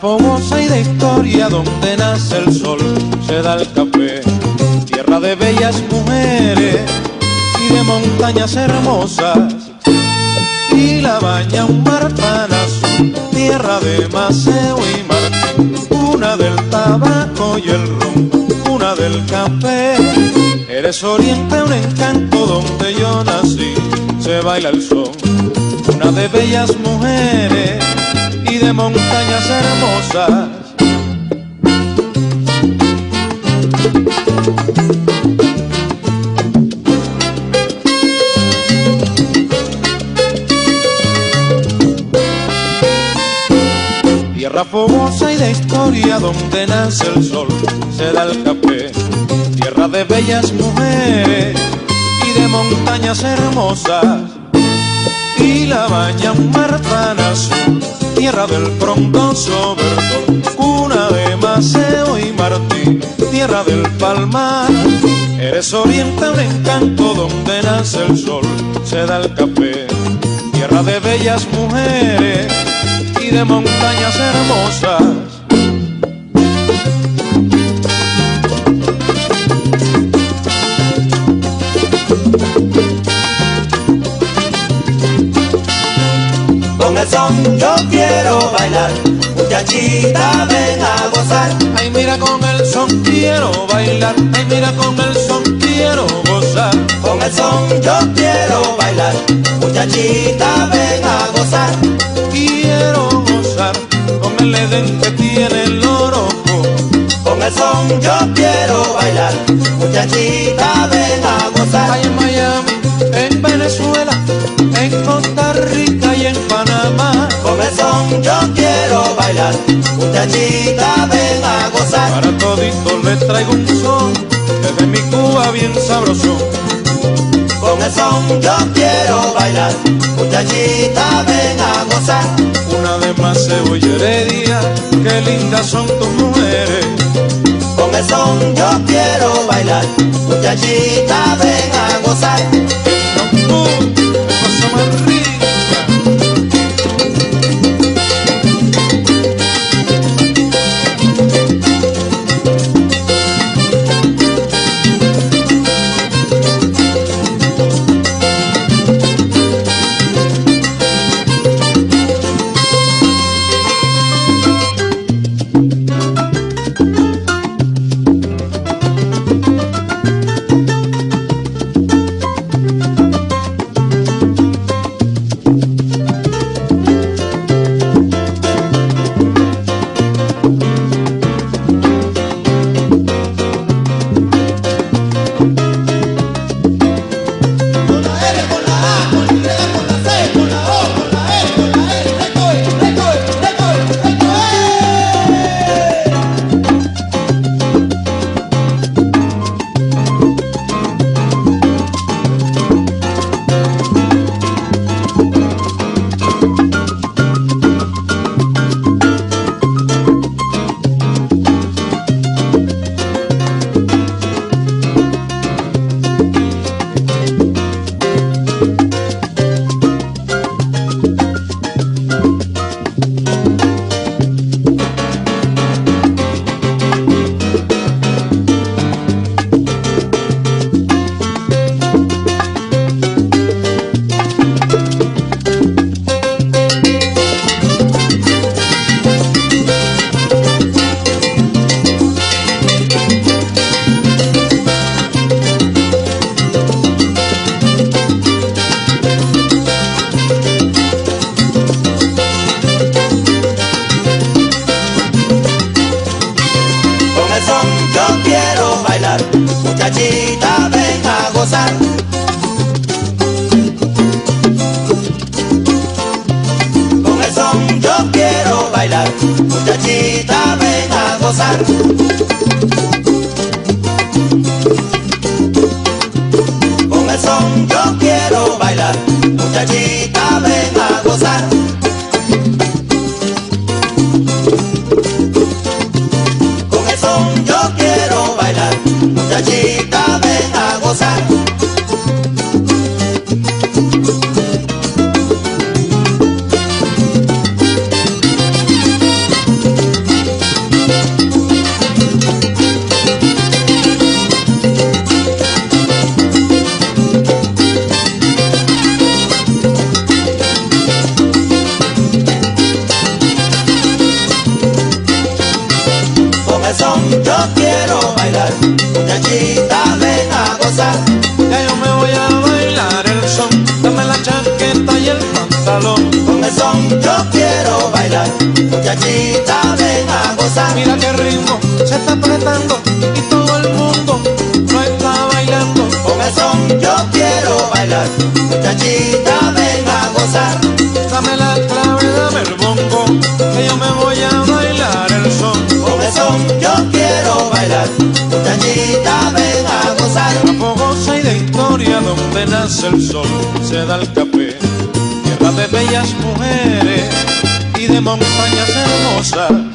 fogosa y de historia donde nace el sol, se da el café, tierra de bellas mujeres y de montañas hermosas, y la baña un mar tan azul, tierra de Maceo y Martín, una del tabaco y el ron, una del café. Eres oriente, un encanto donde yo nací, se baila el son, una de bellas mujeres y de montañas hermosas. Tierra fogosa y de historia donde nace el sol, se da el café, tierra de bellas mujeres y de montañas hermosas, y la baña un mar tan azul, tierra del frondoso verdor, cuna de Maceo y Martín, tierra del palmar. Eres oriente, un encanto donde nace el sol, se da el café, tierra de bellas mujeres y de montañas hermosas. Con el son yo quiero bailar, muchachita ven a gozar. Ay, mira con el son quiero bailar, ay, mira con el son quiero gozar. Con el son yo quiero bailar, muchachita ven a gozar. Quiero gozar con el edén que tiene el oroco. Con el son yo quiero bailar, muchachita ven a gozar. Hay en Miami, en Venezuela, en Costa Rica y en Panamá. Con el son yo quiero bailar, muchachita ven a gozar. Para toditos les traigo un son, desde mi Cuba bien sabroso. Con el son yo quiero bailar, muchachita ven a gozar. Una de Maceo y Heredia, qué lindas son tus mujeres. Con el son yo quiero bailar, muchachita ven a gozar. Qué cosa más rica. muchachita ven a gozar. Con el son yo quiero bailar, muchachita ven a gozar. Con el son yo quiero bailar, muchachita ven a gozar. Con el son yo quiero bailar, muchachita ven a gozar. Mira qué ritmo se está apretando y todo el mundo lo está bailando. Con el son yo quiero bailar, muchachita ven a gozar. Dame la clave, dame el bongo, que yo me voy a bailar el son. Con el son yo quiero bailar, muchachita ven a gozar. Tierra fogosa y de historia donde nace el sol, se da el café. Tierra de bellas mujeres y de montañas hermosas.